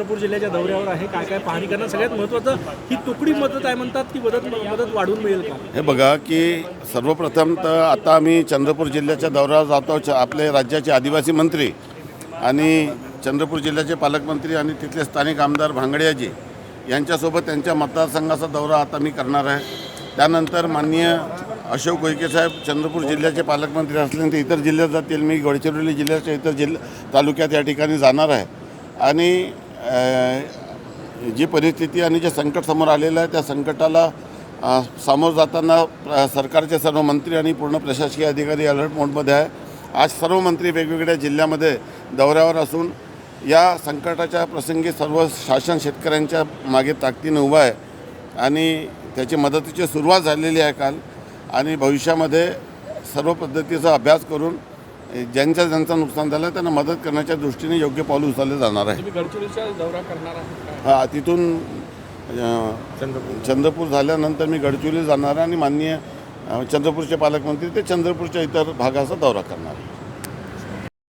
चंद्रपूर जिल्ह्याच्या दौऱ्यावर आहे, काय काय पाहणी करणार? सगळ्यात महत्त्वाचं ही तुकडी मदत आहे म्हणतात की मदत वाढून मिळेल का? हे बघा की सर्वप्रथम तर आता आम्ही चंद्रपूर जिल्ह्याच्या दौऱ्यावर जातो. आपले राज्याचे आदिवासी मंत्री आणि चंद्रपूर जिल्ह्याचे पालकमंत्री आणि तिथले स्थानिक आमदार भांगडियाजी यांच्यासोबत त्यांच्या मतदारसंघाचा दौरा आता मी करणार आहे. त्यानंतर माननीय अशोक उईके साहेब चंद्रपूर जिल्ह्याचे पालकमंत्री असल्यानंतर इतर जिल्ह्यात जातील. मी गडचिरोली जिल्ह्याच्या इतर तालुक्यात या ठिकाणी जाणार आहे आणि जी परिस्थिती आणि जे संकट समोर आलेलं आहे त्या संकटाला सामोरं जाताना सरकारचे सर्व मंत्री आणि पूर्ण प्रशासकीय अधिकारी अलर्ट मोडमध्ये आहे. आज सर्व मंत्री वेगवेगळ्या जिल्ह्यामध्ये दौऱ्यावर असून या संकटाच्या प्रसंगी सर्व शासन शेतकऱ्यांच्या मागे ताकदीने उभं आहे आणि त्याची मदतीची सुरुवात झालेली आहे काल. आणि भविष्यामध्ये सर्व पद्धतीचा अभ्यास करून ज्यांचं नुकसान झालं त्यांना मदत करण्याच्या दृष्टीने योग्य पाऊल उचलले जाणार आहे. गडचिरोलीचा दौरा करणार आहे? हां, तिथून चंद्रपूर झाल्यानंतर मी गडचिरोली जाणार आणि माननीय चंद्रपूरचे पालकमंत्री ते चंद्रपूरच्या इतर भागाचा दौरा करणार.